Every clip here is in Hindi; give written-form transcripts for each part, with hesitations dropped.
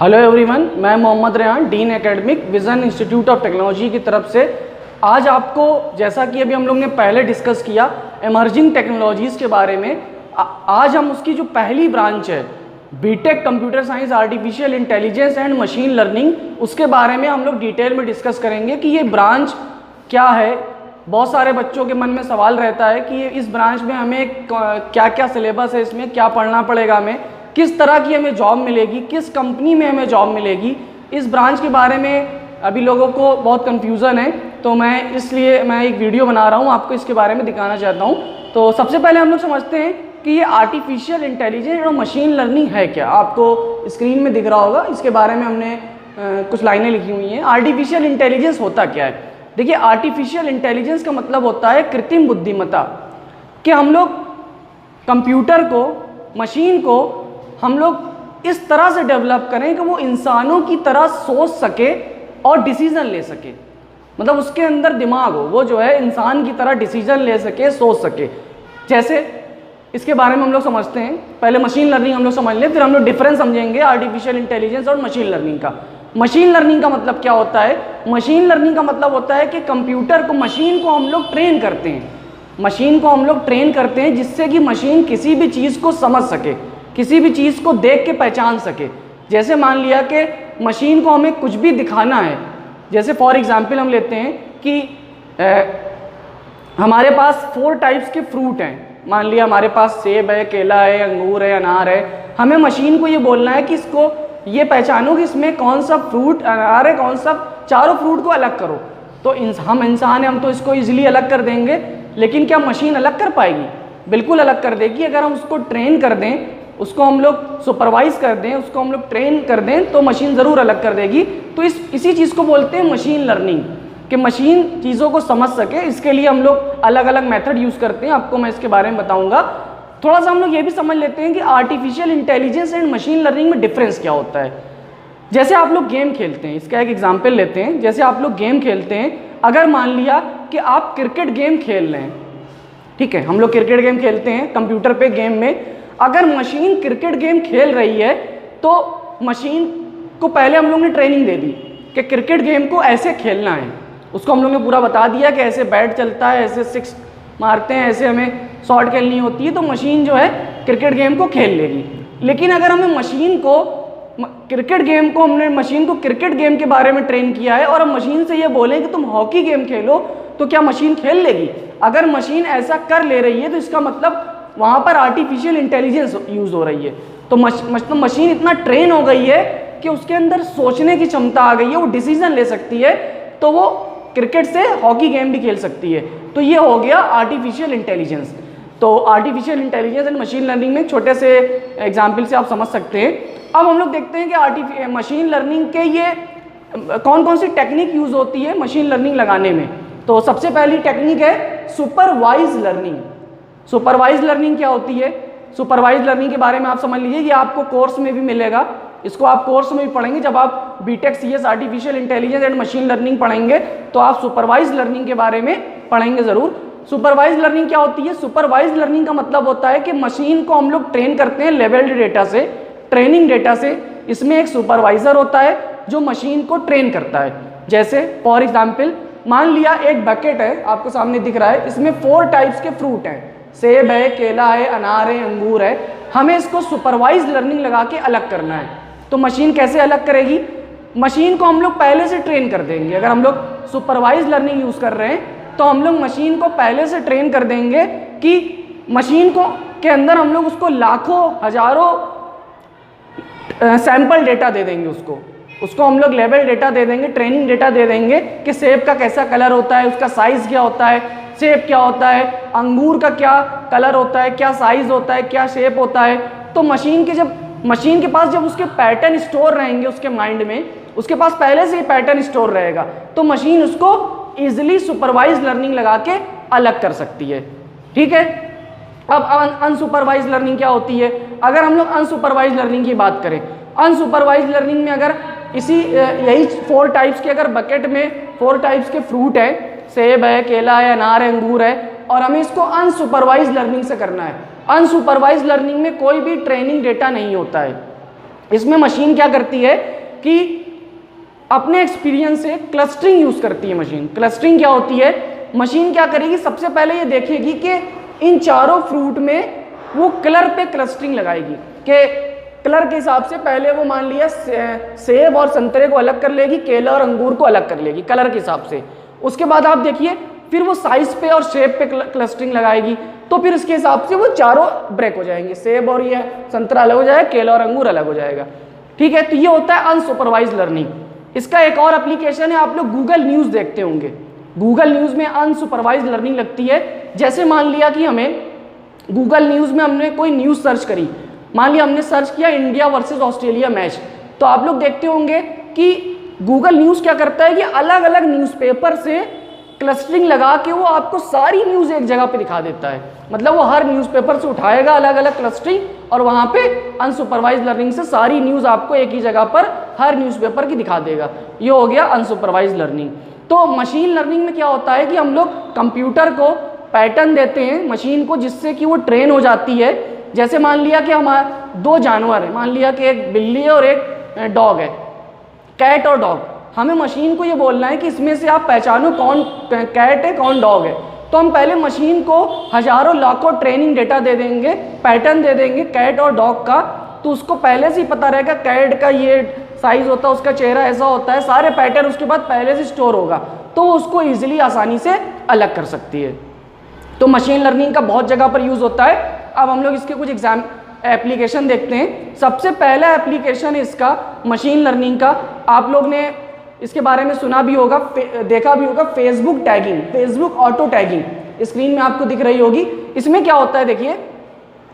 हेलो एवरीवन, मैं Mohammad Rehan, dean academic Vision Institute of Technology की तरफ से आज आपको, जैसा कि अभी हम लोग ने पहले डिस्कस किया इमर्जिंग टेक्नोलॉजीज़ के बारे में, आज हम उसकी जो पहली ब्रांच है BTech computer science artificial intelligence and machine learning, उसके बारे में हम लोग डिटेल में डिस्कस करेंगे कि ये ब्रांच क्या है। बहुत सारे बच्चों के मन में सवाल रहता है कि इस ब्रांच में हमें क्या क्या सिलेबस है, इसमें क्या पढ़ना पड़ेगा, हमें किस तरह की हमें जॉब मिलेगी, किस कंपनी में हमें जॉब मिलेगी। इस ब्रांच के बारे में अभी लोगों को बहुत कन्फ्यूज़न है, तो इसलिए मैं एक वीडियो बना रहा हूँ, आपको इसके बारे में दिखाना चाहता हूँ। तो सबसे पहले हम लोग समझते हैं कि ये आर्टिफिशियल इंटेलिजेंस और मशीन लर्निंग है क्या। आपको स्क्रीन में दिख रहा होगा, इसके बारे में हमने कुछ लाइनें लिखी हुई हैं। आर्टिफिशियल इंटेलिजेंस होता क्या है? देखिए, आर्टिफिशियल इंटेलिजेंस का मतलब होता है कृत्रिम बुद्धिमत्ता, कि हम लोग कंप्यूटर को, मशीन को हम लोग इस तरह से डेवलप करें कि वो इंसानों की तरह सोच सके और डिसीजन ले सके। मतलब उसके अंदर दिमाग हो, वो जो है इंसान की तरह डिसीजन ले सके, सोच सके। जैसे इसके बारे में हम लोग समझते हैं, पहले मशीन लर्निंग हम लोग समझ लें, फिर हम लोग डिफरेंस समझेंगे आर्टिफिशियल इंटेलिजेंस और मशीन लर्निंग का। मशीन लर्निंग का मतलब क्या होता है? मशीन लर्निंग का मतलब होता है कि कंप्यूटर को, मशीन को हम लोग ट्रेन करते हैं। मशीन को हम लोग ट्रेन करते हैं जिससे कि मशीन किसी भी चीज़ को समझ सके, किसी भी चीज़ को देख के पहचान सके। जैसे मान लिया कि मशीन को हमें कुछ भी दिखाना है, जैसे फॉर एग्जांपल हम लेते हैं कि हमारे पास 4 टाइप्स के फ्रूट हैं। मान लिया हमारे पास सेब है, केला है, अंगूर है, अनार है। हमें मशीन को ये बोलना है कि इसको ये पहचानो कि इसमें कौन सा फ्रूट अनार है, कौन सा, चारों फ्रूट को अलग करो। तो हम इंसान हैं, हम तो इसको ईजिली अलग कर देंगे, लेकिन क्या मशीन अलग कर पाएगी? बिल्कुल अलग कर देगी। अगर हम उसको ट्रेन कर दें, उसको हम लोग सुपरवाइज कर दें, उसको हम लोग ट्रेन कर दें, तो मशीन ज़रूर अलग कर देगी। तो इसी चीज़ को बोलते हैं मशीन लर्निंग, कि मशीन चीज़ों को समझ सके। इसके लिए हम लोग अलग अलग मेथड यूज़ करते हैं, आपको मैं इसके बारे में बताऊंगा। थोड़ा सा हम लोग ये भी समझ लेते हैं कि artificial intelligence and machine learning में डिफरेंस क्या होता है। जैसे आप लोग गेम खेलते हैं, इसका एक एग्जाम्पल लेते हैं। जैसे आप लोग गेम खेलते हैं, अगर मान लिया कि आप क्रिकेट गेम खेल रहे हैं, ठीक है, हम लोग क्रिकेट गेम खेलते हैं कंप्यूटर पे गेम में। अगर मशीन क्रिकेट गेम खेल रही है तो मशीन को पहले हम लोग ने ट्रेनिंग दे दी कि क्रिकेट गेम को ऐसे खेलना है। उसको हम लोग ने पूरा बता दिया कि ऐसे बैट चलता है, ऐसे 6 मारते हैं, ऐसे हमें शॉट खेलनी होती है, तो मशीन जो है क्रिकेट गेम को खेल लेगी। लेकिन अगर हमें मशीन को क्रिकेट गेम के बारे में ट्रेन किया है और हम मशीन से ये बोलें कि तुम हॉकी गेम खेलो, तो क्या मशीन खेल लेगी? अगर मशीन ऐसा कर ले रही है तो इसका मतलब वहाँ पर आर्टिफिशियल इंटेलिजेंस यूज़ हो रही है। तो मशीन इतना ट्रेन हो गई है कि उसके अंदर सोचने की क्षमता आ गई है, वो डिसीजन ले सकती है, तो वो क्रिकेट से हॉकी गेम भी खेल सकती है। तो ये हो गया आर्टिफिशियल इंटेलिजेंस। तो artificial intelligence and machine learning में छोटे से एग्जाम्पल से आप समझ सकते हैं। अब हम लोग देखते हैं कि मशीन लर्निंग के ये कौन कौन सी टेक्निक यूज़ होती है मशीन लर्निंग लगाने में। तो सबसे पहली टेक्निक है सुपरवाइज लर्निंग। सुपरवाइज लर्निंग क्या होती है? सुपरवाइज लर्निंग के बारे में आप समझ लीजिए, ये आपको कोर्स में भी मिलेगा, इसको आप कोर्स में भी पढ़ेंगे। जब आप BTech CS artificial intelligence and machine learning पढ़ेंगे तो आप सुपरवाइज लर्निंग के बारे में पढ़ेंगे ज़रूर। सुपरवाइज लर्निंग क्या होती है? सुपरवाइज लर्निंग का मतलब होता है कि मशीन को हम लोग ट्रेन करते हैं लेवल्ड डेटा से, ट्रेनिंग डेटा से। इसमें एक सुपरवाइजर होता है जो मशीन को ट्रेन करता है। जैसे फॉर एग्जाम्पल मान लिया एक बकेट है, आपको सामने दिख रहा है, इसमें 4 टाइप्स के फ्रूट हैं, सेब है, केला है, अनार है, अंगूर है। हमें इसको सुपरवाइज लर्निंग लगा के अलग करना है। तो मशीन कैसे अलग करेगी? मशीन को हम लोग पहले से ट्रेन कर देंगे। अगर हम लोग सुपरवाइज लर्निंग यूज़ कर रहे हैं तो हम लोग मशीन को पहले से ट्रेन कर देंगे कि मशीन को के अंदर हम लोग उसको लाखों हजारों सैंपल डेटा दे देंगे। उसको हम लोग लेवल डेटा दे देंगे, ट्रेनिंग डेटा दे देंगे कि सेब का कैसा कलर होता है, उसका साइज़ क्या होता है, शेप क्या होता है, अंगूर का क्या कलर होता है, क्या साइज़ होता है, क्या शेप होता है। तो मशीन के पास जब उसके पैटर्न स्टोर रहेंगे, उसके माइंड में उसके पास पहले से ही पैटर्न स्टोर रहेगा, तो मशीन उसको ईजिली सुपरवाइज लर्निंग लगा के अलग कर सकती है। ठीक है। अब अनसुपरवाइज लर्निंग क्या होती है? अगर हम लोग अनसुपरवाइज लर्निंग की बात करें, अनसुपरवाइज लर्निंग में अगर यही 4 टाइप्स के, अगर बकेट में 4 टाइप्स के फ्रूट है, सेब है, केला है, अनार है, अंगूर है, और हमें इसको अनसुपरवाइज लर्निंग से करना है। अनसुपरवाइज लर्निंग में कोई भी ट्रेनिंग डेटा नहीं होता है। इसमें मशीन क्या करती है कि अपने एक्सपीरियंस से क्लस्टरिंग यूज करती है। मशीन क्लस्टरिंग क्या होती है, मशीन क्या करेगी, सबसे पहले ये देखेगी कि इन चारों फ्रूट में वो कलर पे क्लस्टरिंग लगाएगी कि कलर के हिसाब से पहले वो मान लिया सेब और संतरे को अलग कर लेगी, केला और अंगूर को अलग कर लेगी कलर के हिसाब से। उसके बाद आप देखिए फिर वो साइज पे और शेप पे क्लस्टरिंग लगाएगी, तो फिर इसके हिसाब से वो चारों ब्रेक हो जाएंगे, सेब और ये संतरा अलग हो जाएगा, केला और अंगूर अलग हो जाएगा। ठीक है, तो ये होता है अनसुपरवाइज लर्निंग। इसका एक और एप्लीकेशन है, आप लोग गूगल न्यूज़ देखते होंगे, गूगल न्यूज़ में अनसुपरवाइज लर्निंग लगती है। जैसे मान लिया कि हमें गूगल न्यूज़ में हमने कोई न्यूज़ सर्च करी, मान लिया हमने सर्च किया इंडिया वर्सेस ऑस्ट्रेलिया मैच, तो आप लोग देखते होंगे कि गूगल न्यूज़ क्या करता है कि अलग अलग न्यूज़पेपर से क्लस्टरिंग लगा के वो आपको सारी न्यूज़ एक जगह पे दिखा देता है। मतलब वो हर न्यूज़पेपर से उठाएगा अलग अलग क्लस्टरिंग और वहाँ पे अनसुपरवाइज लर्निंग से सारी न्यूज़ आपको एक ही जगह पर हर न्यूज़पेपर की दिखा देगा। ये हो गया अनसुपरवाइज लर्निंग। तो मशीन लर्निंग में क्या होता है कि हम लोग कंप्यूटर को पैटर्न देते हैं मशीन को, जिससे कि वो ट्रेन हो जाती है। जैसे मान लिया कि हमारे दो जानवर हैं, मान लिया कि एक बिल्ली है और एक डॉग है, कैट और डॉग। हमें मशीन को ये बोलना है कि इसमें से आप पहचानो कौन कैट है कौन डॉग है। तो हम पहले मशीन को हजारों लाखों ट्रेनिंग डेटा दे देंगे, पैटर्न दे देंगे कैट और डॉग का, तो उसको पहले से ही पता रहेगा कैट का ये साइज होता है, उसका चेहरा ऐसा होता है, सारे पैटर्न उसके बाद पहले से स्टोर होगा, तो उसको ईजिली आसानी से अलग कर सकती है। तो मशीन लर्निंग का बहुत जगह पर यूज़ होता है। अब हम लोग इसके कुछ एप्लीकेशन देखते हैं। सबसे पहला एप्लीकेशन है इसका मशीन लर्निंग का, आप लोग ने इसके बारे में सुना भी होगा, देखा भी होगा, Facebook tagging, Facebook auto tagging screen में आपको दिख रही होगी। इसमें क्या होता है देखिए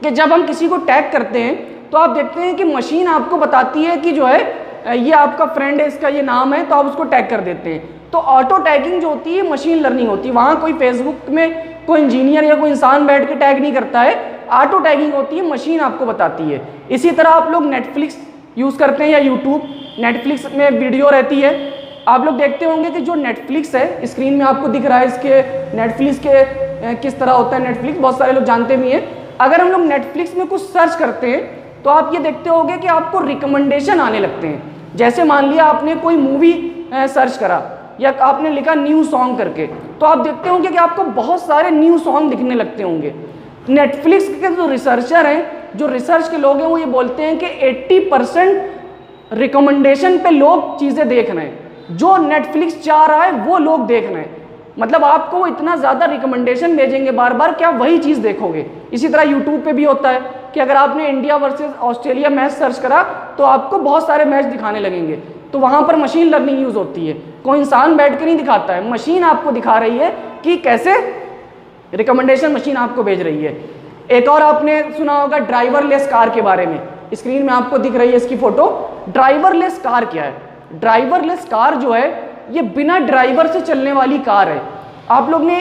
कि जब हम किसी को टैग करते हैं तो आप देखते हैं कि मशीन आपको बताती है कि जो है ये आपका फ्रेंड है, इसका ये नाम है, तो आप उसको टैग कर देते हैं। तो ऑटो टैगिंग जो होती है मशीन लर्निंग होती है। वहाँ कोई फेसबुक में कोई इंजीनियर या कोई इंसान बैठ के टैग नहीं करता है, ऑटो टैगिंग होती है, मशीन आपको बताती है। इसी तरह आप लोग नेटफ्लिक्स यूज़ करते हैं या यूट्यूब, नेटफ्लिक्स में वीडियो रहती है, आप लोग देखते होंगे कि जो नेटफ्लिक्स है स्क्रीन में आपको दिख रहा है, इसके नेटफ्लिक्स के किस तरह होता है नेटफ्लिक्स, बहुत सारे लोग जानते भी हैं। अगर हम लोग नेटफ्लिक्स में कुछ सर्च करते हैं तो आप ये देखते होंगे कि आपको रिकमेंडेशन आने लगते हैं। जैसे मान लिया आपने कोई मूवी सर्च करा या आपने लिखा न्यू सॉन्ग करके, तो आप देखते होंगे कि आपको बहुत सारे न्यू सॉन्ग दिखने लगते होंगे। नेटफ्लिक्स के जो रिसर्चर हैं, जो रिसर्च के लोग हैं, वो ये बोलते हैं कि 80% रिकमेंडेशन पे लोग चीज़ें देख रहे हैं, जो नेटफ्लिक्स चाह रहा है वो लोग देख रहे हैं। मतलब आपको वो इतना ज़्यादा रिकमेंडेशन भेजेंगे बार बार कि आप वही चीज़ देखोगे। इसी तरह यूट्यूब पे भी होता है कि अगर आपने India versus Australia match search करा तो आपको बहुत सारे मैच दिखाने लगेंगे, तो वहाँ पर मशीन लर्निंग यूज़ होती है। कोई इंसान बैठ के नहीं दिखाता है, मशीन आपको दिखा रही है कि कैसे रिकमेंडेशन मशीन आपको भेज रही है। एक और आपने सुना होगा ड्राइवरलेस कार के बारे में, स्क्रीन में आपको दिख रही है इसकी फ़ोटो। ड्राइवरलेस कार क्या है? ड्राइवरलेस कार जो है ये बिना ड्राइवर से चलने वाली कार है। आप लोग ने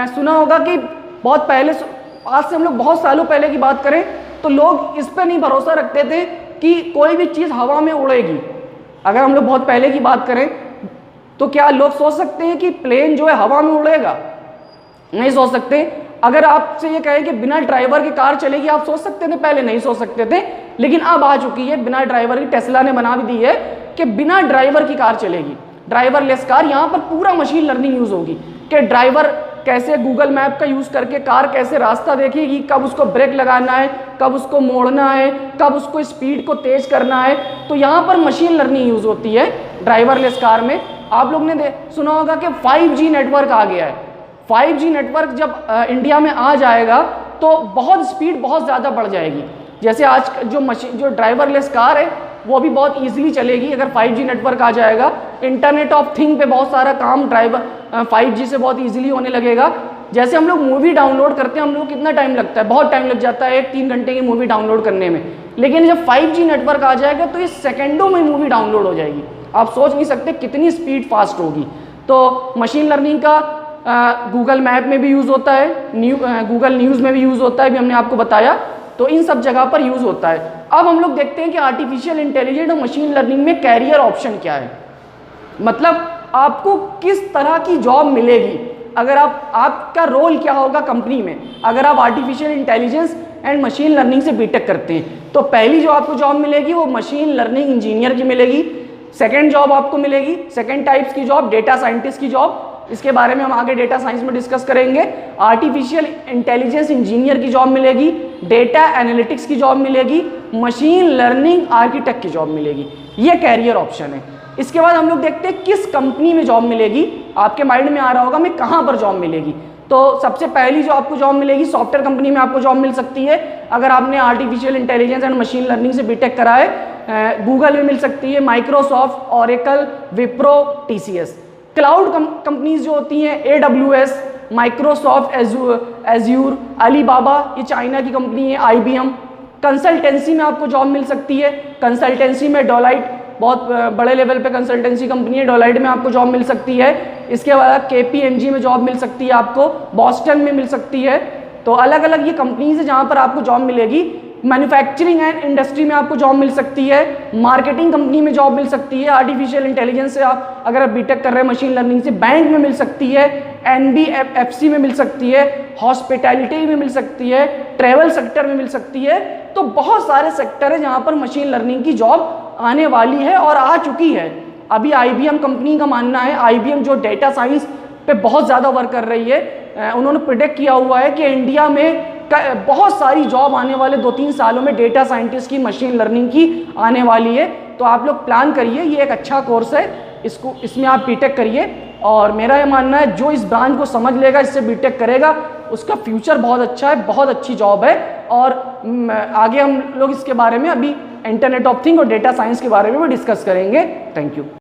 सुना होगा कि बहुत पहले, आज से हम लोग बहुत सालों पहले की बात करें तो लोग इस पर नहीं भरोसा रखते थे कि कोई भी चीज़ हवा में उड़ेगी। अगर हम लोग बहुत पहले की बात करें तो क्या लोग सोच सकते हैं कि प्लेन जो है हवा में उड़ेगा? नहीं सोच सकते। अगर आपसे ये कहें कि बिना ड्राइवर की कार चलेगी, आप सोच सकते थे? पहले नहीं सोच सकते थे, लेकिन अब आ चुकी है बिना ड्राइवर की। टेस्ला ने बना भी दी है कि बिना ड्राइवर की कार चलेगी, ड्राइवरलेस कार। यहाँ पर पूरा मशीन लर्निंग यूज़ होगी कि ड्राइवर कैसे गूगल मैप का यूज़ करके कार कैसे रास्ता देखेगी, कब उसको ब्रेक लगाना है, कब उसको मोड़ना है, कब उसको स्पीड को तेज़ करना है। तो यहाँ पर मशीन लर्निंग यूज़ होती है ड्राइवरलेस कार में। आप लोग ने सुना होगा कि 5G नेटवर्क आ गया है। 5G नेटवर्क जब इंडिया में आ जाएगा तो बहुत स्पीड बहुत ज़्यादा बढ़ जाएगी। जैसे आज जो ड्राइवरलेस कार है वो भी बहुत इजीली चलेगी अगर 5G नेटवर्क आ जाएगा। इंटरनेट ऑफ थिंग पे बहुत सारा काम 5G से बहुत इजीली होने लगेगा। जैसे हम लोग मूवी डाउनलोड करते हैं, हम लोग कितना टाइम लगता है? बहुत टाइम लग जाता है 1-3 घंटे की मूवी डाउनलोड करने में, लेकिन जब 5G नेटवर्क आ जाएगा तो ये सेकेंडों में मूवी डाउनलोड हो जाएगी। आप सोच नहीं सकते कितनी स्पीड फास्ट होगी। तो मशीन लर्निंग का गूगल मैप में भी यूज़ होता है, गूगल न्यूज़ में भी यूज़ होता है, भी हमने आपको बताया। तो इन सब जगह पर यूज़ होता है। अब हम लोग देखते हैं कि आर्टिफिशियल इंटेलिजेंस और मशीन लर्निंग में कैरियर ऑप्शन क्या है, मतलब आपको किस तरह की जॉब मिलेगी। अगर आपका रोल क्या होगा कंपनी में, अगर आप artificial intelligence and machine learning से बीटेक करते हैं तो पहली जो आपको जॉब मिलेगी वो मशीन लर्निंग इंजीनियर की मिलेगी। सेकंड जॉब आपको मिलेगी, सेकंड टाइप्स की जॉब डेटा साइंटिस्ट की जॉब, इसके बारे में हम आगे डेटा साइंस में डिस्कस करेंगे। आर्टिफिशियल इंटेलिजेंस इंजीनियर की जॉब मिलेगी, डेटा एनालिटिक्स की जॉब मिलेगी, मशीन लर्निंग आर्किटेक्ट की जॉब मिलेगी। ये कैरियर ऑप्शन है। इसके बाद हम लोग देखते हैं किस कंपनी में जॉब मिलेगी। आपके माइंड में आ रहा होगा मैं कहाँ पर जॉब मिलेगी, तो सबसे पहली जो आपको जॉब मिलेगी सॉफ्टवेयर कंपनी में आपको जॉब मिल सकती है। अगर आपने artificial intelligence and machine learning से बीटेक करा है, गूगल में मिल सकती है, Microsoft, oracle, Wipro, TCS. Cloud companies जो होती हैं AWS, माइक्रोसॉफ्ट एज्यूर, अलीबाबा, ये चाइना की कंपनी है, IBM। कंसल्टेंसी में आपको जॉब मिल सकती है, कंसल्टेंसी में डेलोइट, बहुत बड़े लेवल पे कंसल्टेंसी कंपनी है, डेलोइट में आपको जॉब मिल सकती है। इसके बाद KPMG में जॉब मिल सकती है आपको, बॉस्टन में मिल सकती है। तो अलग अलग ये कंपनीज है जहाँ पर आपको जॉब मिलेगी। मैन्युफैक्चरिंग एंड इंडस्ट्री में आपको जॉब मिल सकती है, मार्केटिंग कंपनी में जॉब मिल सकती है, आर्टिफिशियल इंटेलिजेंस से आप अगर बीटेक कर रहे हैं मशीन लर्निंग से, बैंक में मिल सकती है, NBFC में मिल सकती है, हॉस्पिटैलिटी में मिल सकती है, ट्रैवल सेक्टर में मिल सकती है। तो बहुत सारे सेक्टर है जहाँ पर मशीन लर्निंग की जॉब आने वाली है और आ चुकी है। अभी IBM कंपनी का मानना है, IBM जो डेटा साइंस पे बहुत ज़्यादा वर्क कर रही है, उन्होंने प्रिडिक्ट किया हुआ है कि इंडिया में बहुत सारी जॉब आने वाले 2-3 सालों में डेटा साइंटिस्ट की, मशीन लर्निंग की आने वाली है। तो आप लोग प्लान करिए, ये एक अच्छा कोर्स है, इसमें आप बीटेक करिए। और मेरा ये मानना है जो इस ब्रांच को समझ लेगा, इससे बीटेक करेगा, उसका फ्यूचर बहुत अच्छा है, बहुत अच्छी जॉब है। और आगे हम लोग इसके बारे में अभी इंटरनेट ऑफ थिंग और डेटा साइंस के बारे में भी डिस्कस करेंगे। Thank you.